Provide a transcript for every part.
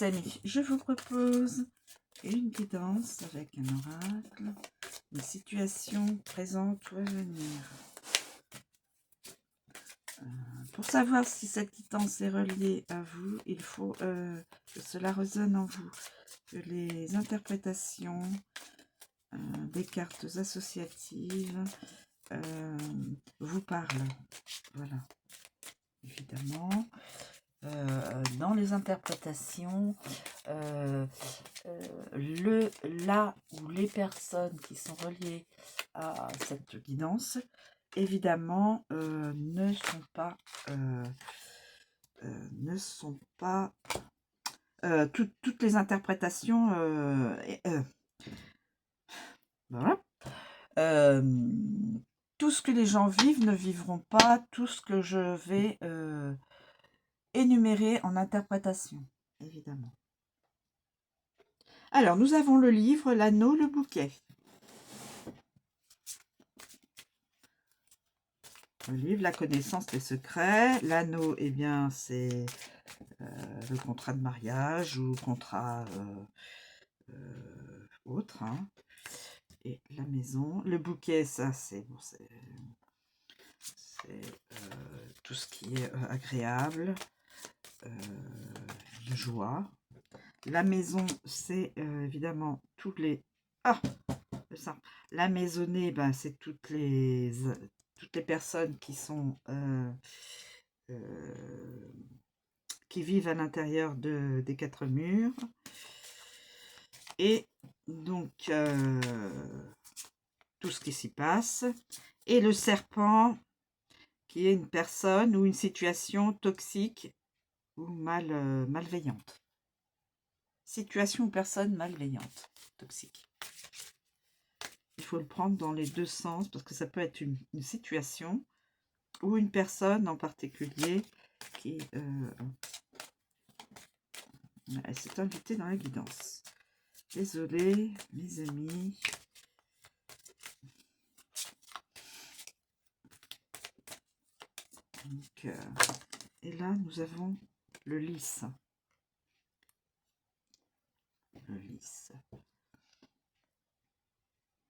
Amis, je vous propose une guidance avec un oracle, une situation présente ou à venir. Pour savoir si cette guidance est reliée à vous, il faut que cela résonne en vous, que les interprétations des cartes associatives vous parlent. Voilà, évidemment. Dans les interprétations, là où les personnes qui sont reliées à cette guidance, évidemment, ne sont pas toutes les interprétations. Voilà. Tout ce que les gens vivent ne vivront pas tout ce que je vais énumérer en interprétation, évidemment. Alors, nous avons le livre, l'anneau, le bouquet. Le livre, la connaissance, les secrets. L'anneau, eh bien, c'est le contrat de mariage ou contrat autre. Hein. Et la maison. Le bouquet, ça, c'est bon, tout ce qui est agréable, joie. La maison, c'est évidemment toutes les... Ah, ça. La maisonnée, ben, c'est toutes les personnes qui sont qui vivent à l'intérieur des quatre murs. Et donc tout ce qui s'y passe. Et le serpent, qui est une personne ou une situation toxique ou malveillante. Situation ou personne malveillante, toxique. Il faut le prendre dans les deux sens parce que ça peut être une situation ou une personne en particulier qui s'est invitée dans la guidance. Désolée, mes amis. Donc, et là, nous avons le lys. Le lys.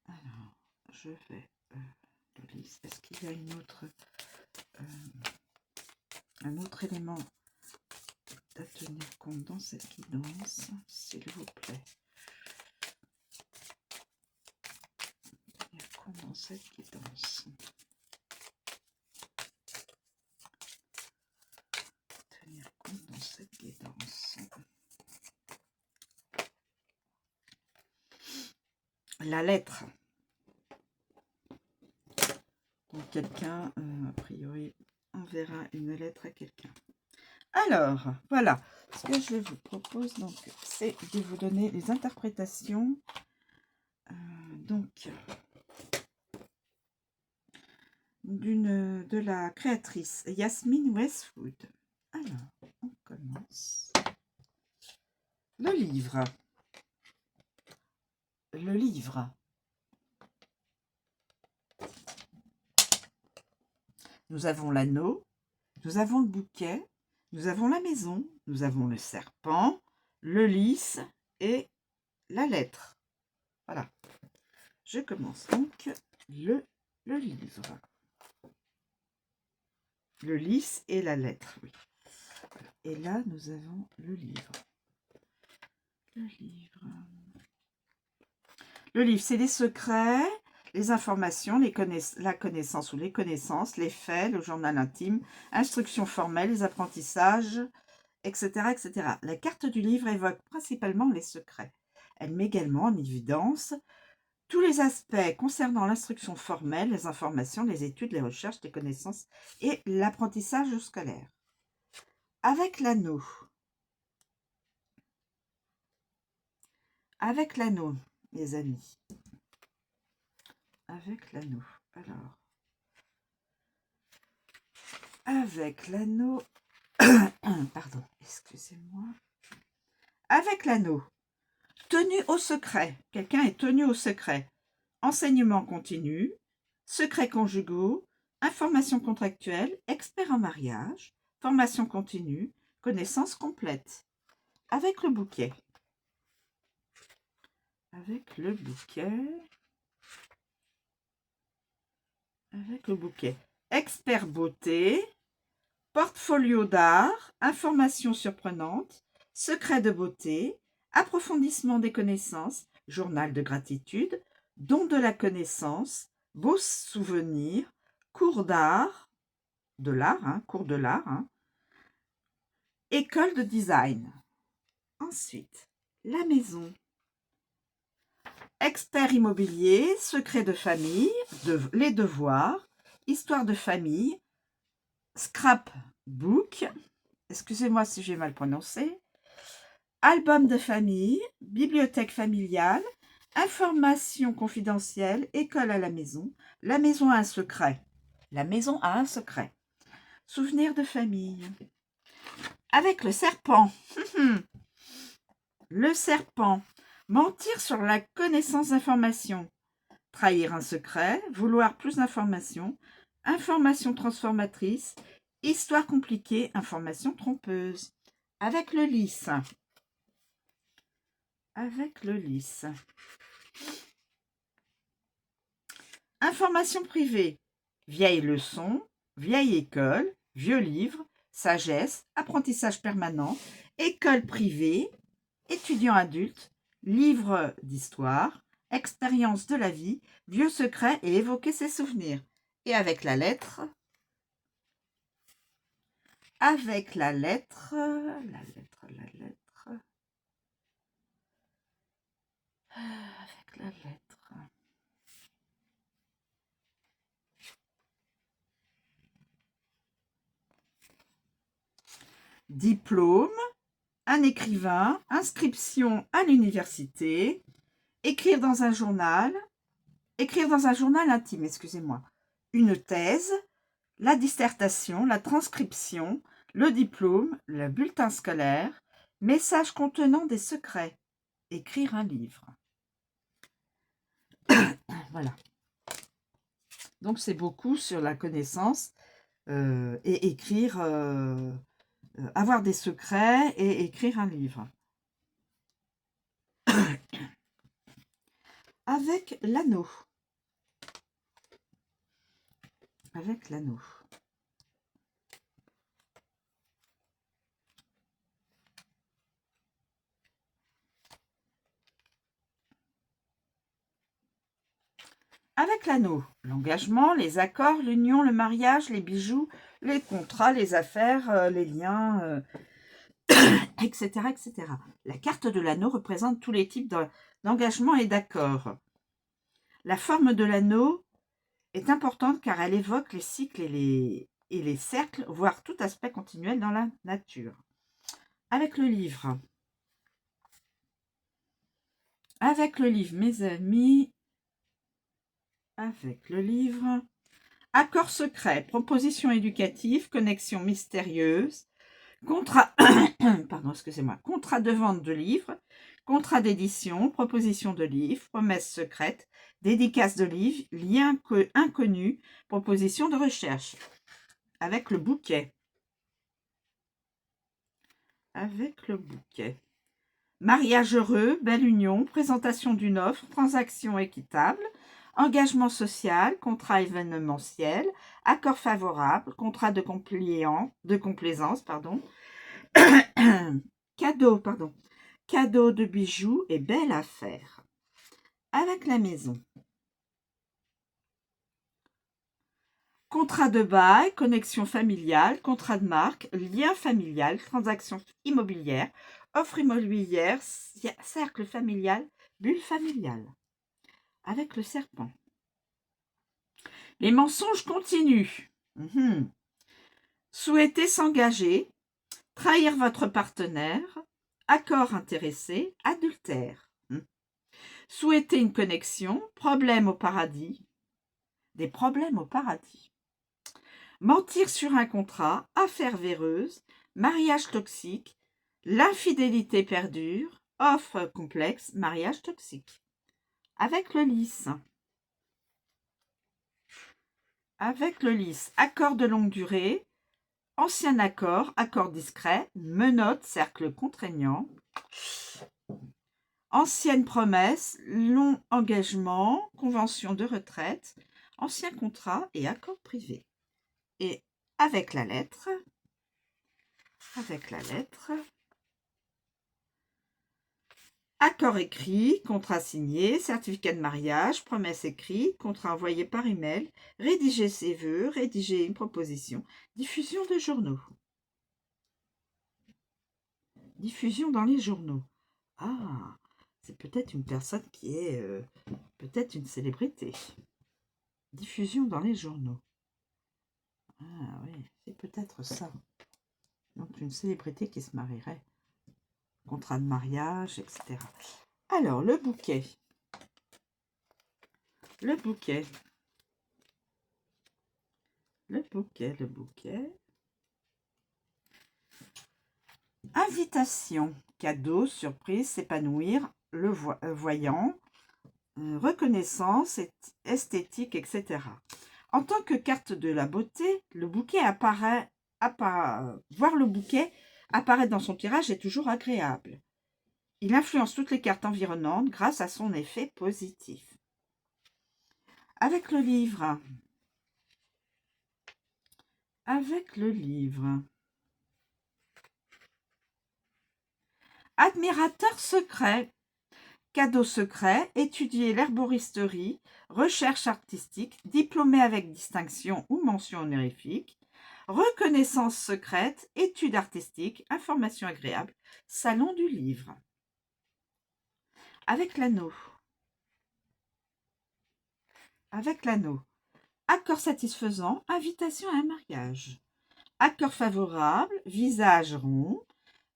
Alors, je vais... le lys. Est-ce qu'il y a un autre élément à tenir compte dans cette guidance, s'il vous plaît? Tenir compte dans cette guidance. Tenir compte dans cette guidance. La lettre. Donc quelqu'un, a priori, enverra une lettre à quelqu'un. Alors, voilà. Ce que je vous propose, donc, c'est de vous donner les interprétations. Donc, de la créatrice Yasmine Westwood. Alors, on commence. Le livre. Le livre. Nous avons l'anneau, nous avons le bouquet, nous avons la maison, nous avons le serpent, le lys et la lettre. Voilà. Je commence donc le livre. Le lys et la lettre, oui. Et là, nous avons le livre. Le livre. Le livre, c'est les secrets, les informations, la connaissance ou les connaissances, les faits, le journal intime, instructions formelles, les apprentissages, etc., etc. La carte du livre évoque principalement les secrets. Elle met également en évidence tous les aspects concernant l'instruction formelle, les informations, les études, les recherches, les connaissances et l'apprentissage scolaire. Avec l'anneau. Avec l'anneau, mes amis. Avec l'anneau. Alors. Avec l'anneau. Pardon, excusez-moi. Avec l'anneau. Tenu au secret. Quelqu'un est tenu au secret. Enseignement continu. Secrets conjugaux. Informations contractuelles. Expert en mariage. Formation continue. Connaissance complète. avec le bouquet. Avec le bouquet. Avec le bouquet. Expert beauté, portfolio d'art, informations surprenantes, secrets de beauté, approfondissement des connaissances, journal de gratitude, don de la connaissance, beaux souvenirs, cours d'art, cours de l'art, école de design. Ensuite, la maison. Expert immobilier, secret de famille, les devoirs, histoire de famille, scrapbook, excusez-moi si j'ai mal prononcé, album de famille, bibliothèque familiale, information confidentielle, école à la maison a un secret. La maison a un secret. Souvenir de famille. Avec le serpent. Le serpent. Mentir sur la connaissance d'informations. Trahir un secret, vouloir plus d'informations, information transformatrice, histoire compliquée, information trompeuse. Avec le lys. Avec le lys. Information privée. Vieille leçon, vieille école, vieux livre, sagesse, apprentissage permanent, école privée, étudiant adulte, livre d'histoire, expérience de la vie, vieux secret et évoquer ses souvenirs. Et avec la lettre, avec la lettre, diplôme, un écrivain, inscription à l'université, écrire dans un journal intime, excusez-moi, une thèse, la dissertation, la transcription, le diplôme, le bulletin scolaire, message contenant des secrets, écrire un livre. Voilà. Donc c'est beaucoup sur la connaissance et écrire, avoir des secrets et écrire un livre. Avec l'anneau. Avec l'anneau. Avec l'anneau, l'engagement, les accords, l'union, le mariage, les bijoux, les contrats, les affaires, les liens, etc., etc. La carte de l'anneau représente tous les types d'engagement et d'accords. La forme de l'anneau est importante car elle évoque les cycles et les cercles, voire tout aspect continuel dans la nature. Avec le livre. Avec le livre, mes amis. Avec le livre. Accord secret, proposition éducative, connexion mystérieuse, contrat, pardon, excusez-moi, contrat de vente de livres, contrat d'édition, proposition de livre, promesse secrète, dédicace de livre, lien inconnu, proposition de recherche. Avec le bouquet. Avec le bouquet. Mariage heureux, belle union, présentation d'une offre, transaction équitable, engagement social, contrat événementiel, accord favorable, contrat de complaisance, cadeau de bijoux et belle affaire. Avec la maison. Contrat de bail, connexion familiale, contrat de marque, lien familial, transaction immobilière, offre immobilière, cercle familial, bulle familiale. Avec le serpent. Les mensonges continuent. Souhaiter s'engager, trahir votre partenaire, accord intéressé, adultère. Souhaiter une connexion, problème au paradis, des problèmes au paradis. Mentir sur un contrat, affaire véreuse, mariage toxique, l'infidélité perdure, offre complexe, mariage toxique. Avec le lys. Avec le lys, accord de longue durée, Ancien accord, accord discret, menottes, cercle contraignant. Ancienne promesse, long engagement, convention de retraite, ancien contrat et accord privé. Et avec la lettre, accord écrit, contrat signé, certificat de mariage, promesse écrite, contrat envoyé par email, rédiger ses vœux, rédiger une proposition, diffusion de journaux. Diffusion dans les journaux. Ah, c'est peut-être une personne qui est peut-être une célébrité. Diffusion dans les journaux. Ah oui, c'est peut-être ça. Donc une célébrité qui se marierait. Contrat de mariage, etc. Alors, le bouquet. Le bouquet. Invitation, cadeau, surprise, s'épanouir, le voyant, reconnaissance, esthétique, etc. En tant que carte de la beauté, le bouquet voir le bouquet apparaître dans son tirage est toujours agréable. Il influence toutes les cartes environnantes grâce à son effet positif. Avec le livre. Admirateur secret. Cadeau secret, étudier l'herboristerie, recherche artistique, diplômé avec distinction ou mention honorifique, reconnaissance secrète, études artistiques, information agréable, salon du livre. Avec l'anneau. Accord satisfaisant, invitation à un mariage. Accord favorable, visage rond,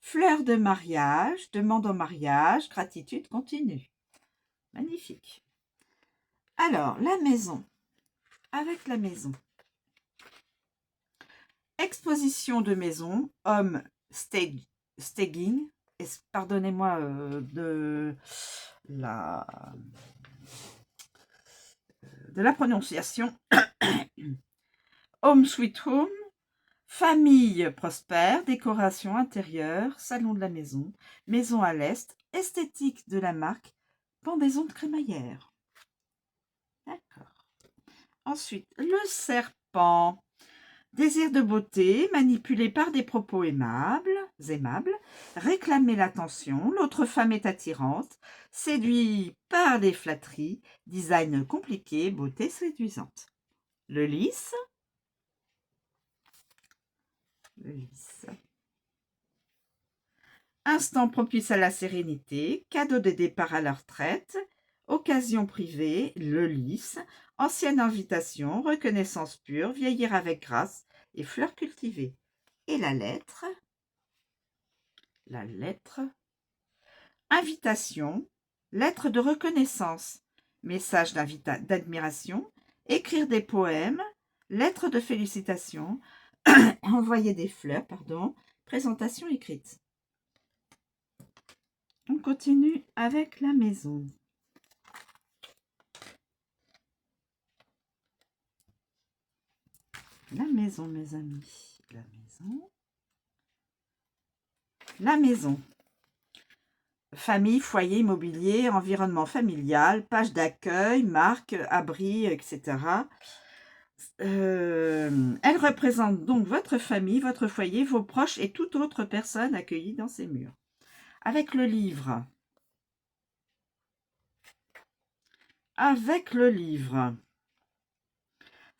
fleur de mariage, demande en mariage, gratitude continue. Magnifique. Alors, la maison. Avec la maison. Exposition de maison, homme staging, pardonnez-moi de la prononciation. Home sweet home, famille prospère, décoration intérieure, salon de la maison, maison à l'est, esthétique de la marque, pendaison de crémaillère. D'accord. Ensuite, le serpent. Désir de beauté, manipulé par des propos aimables, réclamer l'attention, l'autre femme est attirante, séduit par des flatteries, design compliqué, beauté séduisante. Le lys. Instant propice à la sérénité, cadeau de départ à la retraite, occasion privée, le lys, ancienne invitation, reconnaissance pure, vieillir avec grâce et fleurs cultivées. Et la lettre. Invitation, lettre de reconnaissance, message d'admiration, écrire des poèmes, lettre de félicitations, envoyer des fleurs, présentation écrite. On continue avec la maison. La maison, mes amis. La maison. Famille, foyer, immobilier, environnement familial, page d'accueil, marque, abri, etc. Elle représente donc votre famille, votre foyer, vos proches et toute autre personne accueillie dans ces murs. Avec le livre.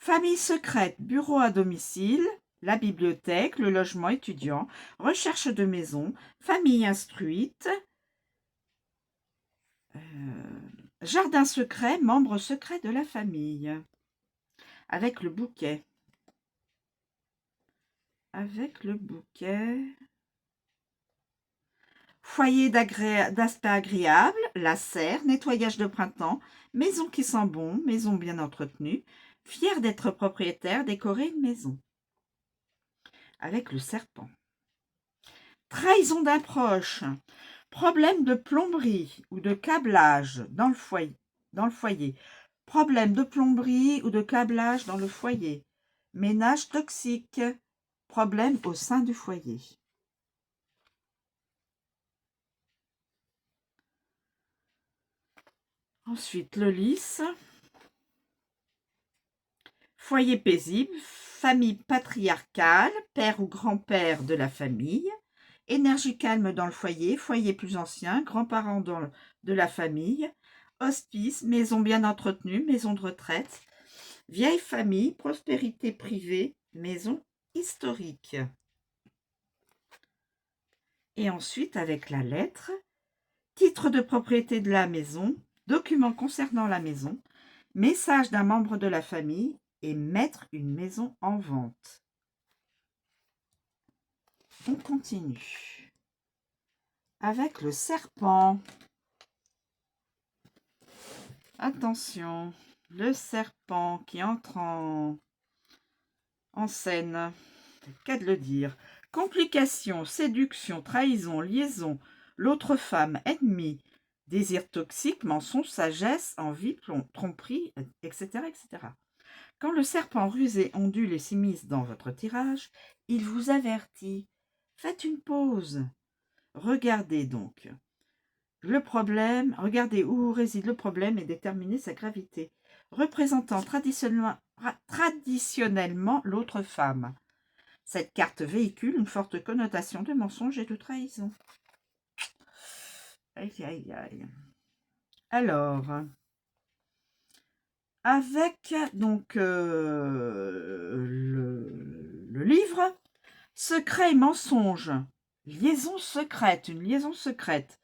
Famille secrète, bureau à domicile, la bibliothèque, le logement étudiant, recherche de maison, famille instruite, jardin secret, membre secret de la famille. Avec le bouquet. Foyer d'aspect agréable, la serre, nettoyage de printemps, maison qui sent bon, maison bien entretenue, fier d'être propriétaire, décorer une maison. Avec le serpent. Trahison d'un proche, problème de plomberie ou de câblage dans le foyer. Problème de plomberie ou de câblage dans le foyer. Ménage toxique. problème au sein du foyer. Ensuite, le lys. Foyer paisible, famille patriarcale, père ou grand-père de la famille, énergie calme dans le foyer, foyer plus ancien, grands-parents de la famille, hospice, maison bien entretenue, maison de retraite, vieille famille, prospérité privée, maison historique. Et ensuite, avec la lettre, titre de propriété de la maison, documents concernant la maison, message d'un membre de la famille et mettre une maison en vente. On continue avec le serpent. Attention, le serpent qui entre en scène. C'est le cas de le dire. Complications, séduction, trahison, liaison, l'autre femme, ennemi, désir toxique, mensonge, sagesse, envie, tromperie, etc., etc. Quand le serpent rusé ondule et s'immisce dans votre tirage, il vous avertit. Faites une pause. Regardez donc le problème, regardez où réside le problème et déterminez sa gravité, représentant traditionnellement l'autre femme. Cette carte véhicule une forte connotation de mensonge et de trahison. Aïe, aïe, aïe. Alors, avec donc le livre, secret et mensonge, liaison secrète, une liaison secrète,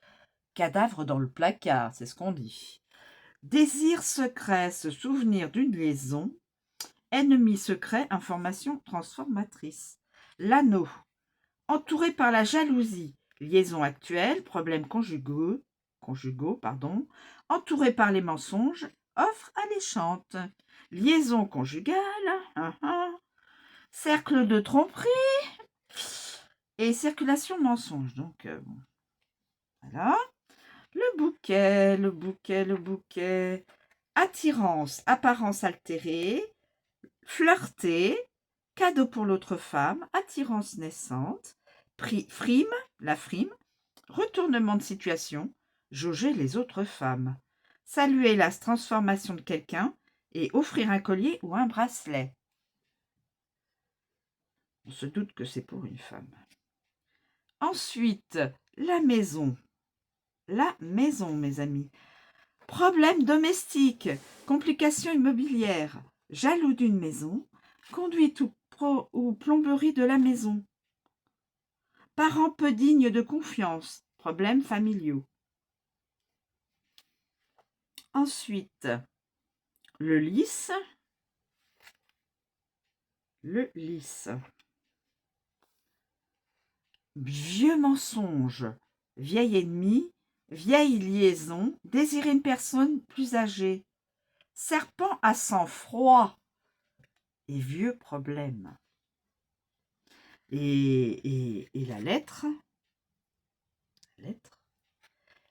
cadavre dans le placard, c'est ce qu'on dit. Désir secret, se souvenir d'une liaison, ennemi secret, information transformatrice. L'anneau, entouré par la jalousie, liaison actuelle, problèmes conjugaux, entouré par les mensonges, offre alléchante, liaison conjugale, cercle de tromperie et circulation mensonge. Donc, bon. Voilà. Le bouquet. Attirance, apparence altérée, flirter, cadeau pour l'autre femme, attirance naissante, frime, la frime, retournement de situation, jauger les autres femmes, saluer la transformation de quelqu'un et offrir un collier ou un bracelet. On se doute que c'est pour une femme. Ensuite, la maison. La maison, mes amis. Problème domestique, complications immobilières, jaloux d'une maison, conduite ou plomberie de la maison. Parents peu dignes de confiance, problèmes familiaux. Ensuite, le lys. Le lys. Vieux mensonge, vieil ennemi, vieille liaison, désirer une personne plus âgée. Serpent à sang froid et vieux problème. Et la lettre.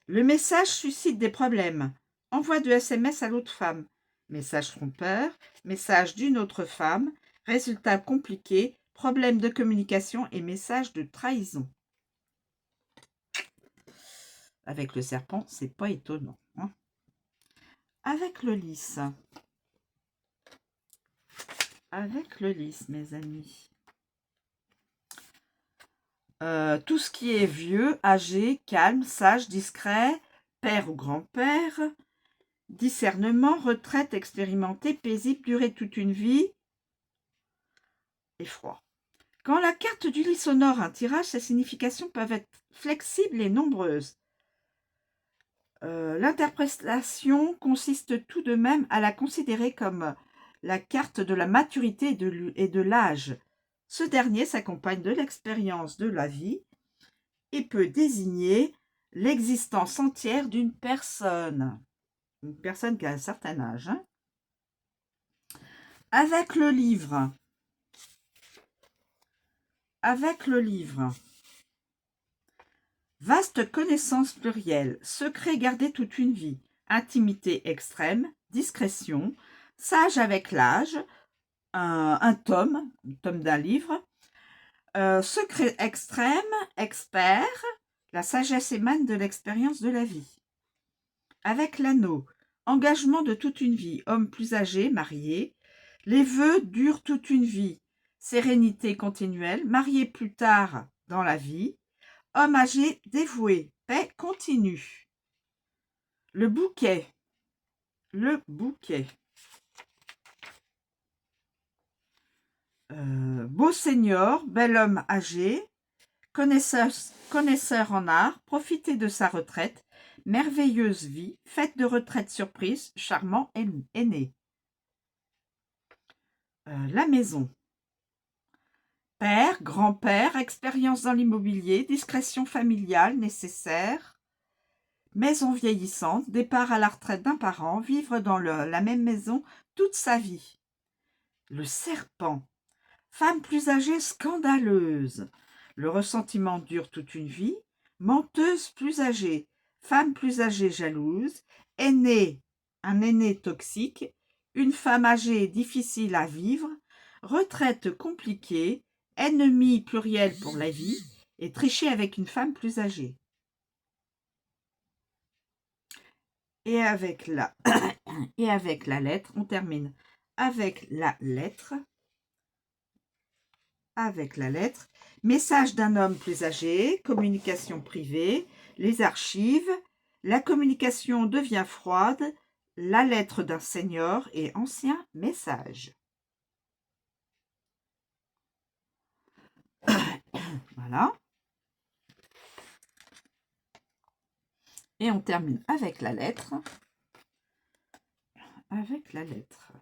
Le message suscite des problèmes. Envoi de SMS à l'autre femme. Message trompeur. Message d'une autre femme. Résultat compliqué. Problème de communication et message de trahison. Avec le serpent, c'est pas étonnant. Hein. Avec le lys. Avec le lys, mes amis. Tout ce qui est vieux, âgé, calme, sage, discret, père ou grand-père, discernement, retraite, expérimenté, paisible, durer toute une vie, effroi. Quand la carte du lys honore un tirage, ses significations peuvent être flexibles et nombreuses. L'interprétation consiste tout de même à la considérer comme la carte de la maturité et de l'âge. Ce dernier s'accompagne de l'expérience de la vie et peut désigner l'existence entière d'une personne. Une personne qui a un certain âge. Hein. Avec le livre. Vaste connaissance plurielle, secret gardé toute une vie, intimité extrême, discrétion, sage avec l'âge, un tome d'un livre, Secret extrême, expert, la sagesse émane de l'expérience de la vie. Avec l'anneau, engagement de toute une vie, homme plus âgé, marié. Les vœux durent toute une vie, sérénité continuelle, marié plus tard dans la vie. Homme âgé, dévoué, paix continue. Le bouquet. Le bouquet. Beau seigneur, bel homme âgé, connaisseur en art, profiter de sa retraite, merveilleuse vie, fête de retraite surprise, charmant aîné. La maison. Père, grand-père, expérience dans l'immobilier, discrétion familiale nécessaire, maison vieillissante, départ à la retraite d'un parent, vivre dans la même maison toute sa vie. Le serpent. Femme plus âgée scandaleuse. Le ressentiment dure toute une vie. Menteuse plus âgée. Femme plus âgée jalouse. Aîné, un aîné toxique. Une femme âgée difficile à vivre. Retraite compliquée. Ennemi pluriel pour la vie. Et tricher avec une femme plus âgée. Et avec la lettre, on termine avec la lettre. Avec la lettre, message d'un homme plus âgé, communication privée, les archives, la communication devient froide, la lettre d'un senior et ancien message. Voilà. Et on termine avec la lettre. Avec la lettre.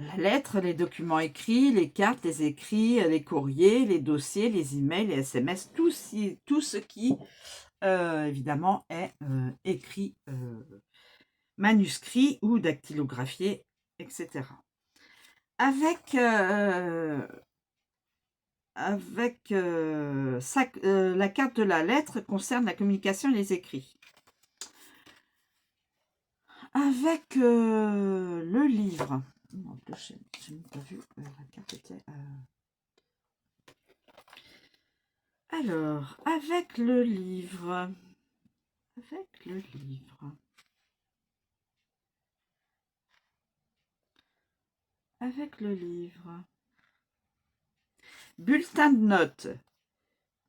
La lettre, les documents écrits, les cartes, les écrits, les courriers, les dossiers, les emails, les SMS, tout ce qui, évidemment, est écrit, manuscrit ou dactylographié, etc. Avec la carte de la lettre concerne la communication et les écrits. Avec le livre. Non, je n'ai pas vu, la carte était... Alors, avec le livre. Avec le livre. Avec le livre. Bulletin de notes.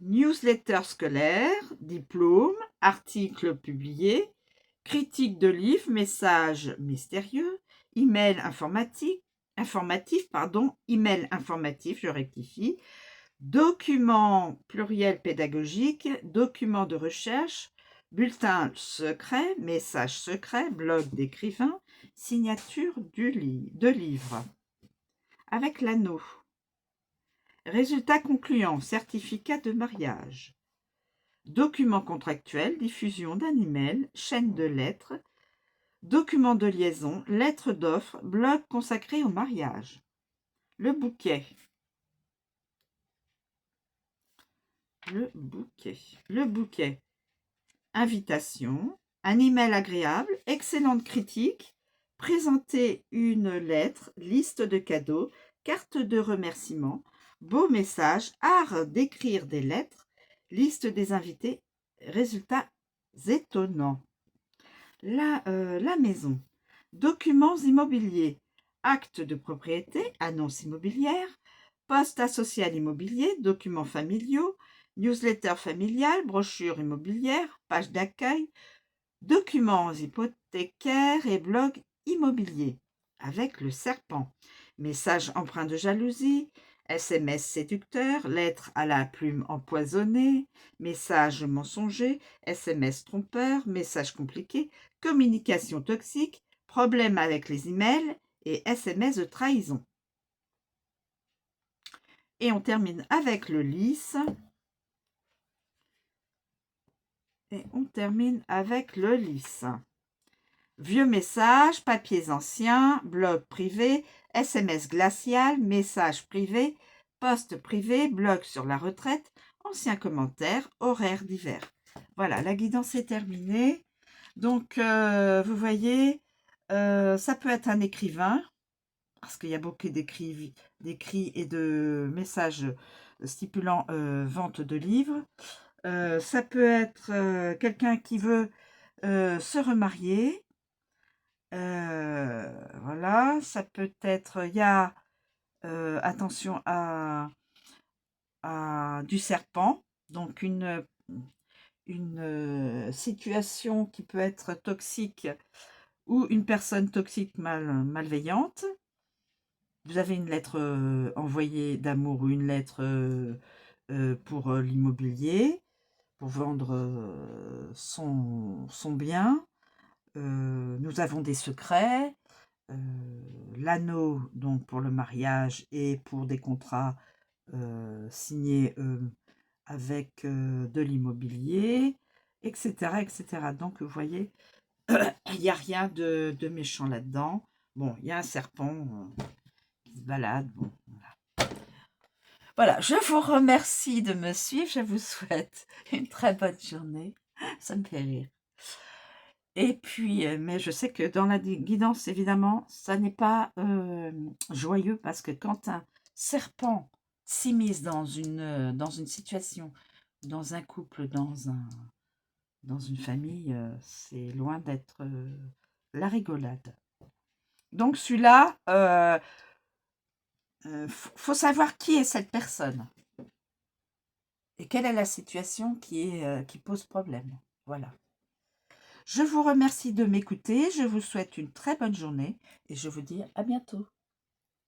Newsletter scolaire, diplôme, article publié, critique de livre, message mystérieux, email informatif, je rectifie, document pluriel pédagogique, document de recherche, bulletin secret, message secret, blog d'écrivain, signature de livre. Avec l'anneau. Résultat concluant, certificat de mariage. Document contractuel, diffusion d'un email, chaîne de lettres, document de liaison, lettre d'offre, blog consacré au mariage. Le bouquet. Le bouquet. Le bouquet. Invitation, un email agréable, excellente critique, présenter une lettre, liste de cadeaux, carte de remerciement, beau message, art d'écrire des lettres, liste des invités, résultats étonnants. La maison. Documents immobiliers, acte de propriété, annonce immobilière, poste associé à l'immobilier, documents familiaux, newsletter familial, brochure immobilière, page d'accueil, documents hypothécaires et blog immobilier. Avec le serpent. Message empreint de jalousie, SMS séducteur, lettre à la plume empoisonnée, message mensonger, SMS trompeur, message compliqué, communication toxique, problème avec les emails et SMS de trahison. Et on termine avec le lys. Vieux messages, papiers anciens, blog privé, SMS glacial, message privé, poste privé, blog sur la retraite, anciens commentaires, horaires divers. Voilà, la guidance est terminée. Donc, vous voyez, ça peut être un écrivain, parce qu'il y a beaucoup d'écrits et de messages stipulant vente de livres. Ça peut être quelqu'un qui veut se remarier. Voilà, ça peut être, il y a, attention à du serpent, donc une situation qui peut être toxique ou une personne toxique malveillante. Vous avez une lettre envoyée d'amour ou une lettre pour l'immobilier, pour vendre son bien. Nous avons des secrets. L'anneau, donc pour le mariage et pour des contrats signés avec de l'immobilier, etc., etc. Donc, vous voyez, il n'y a rien de méchant là-dedans. Bon, il y a un serpent qui se balade. Bon, voilà. Voilà, je vous remercie de me suivre. Je vous souhaite une très bonne journée. Ça me fait rire. Et puis, mais je sais que dans la guidance, évidemment, ça n'est pas joyeux parce que quand un serpent s'immisce dans une situation, dans un couple, dans une famille, c'est loin d'être la rigolade. Donc celui-là, faut savoir qui est cette personne et quelle est la situation qui pose problème. Voilà. Je vous remercie de m'écouter, je vous souhaite une très bonne journée et je vous dis à bientôt.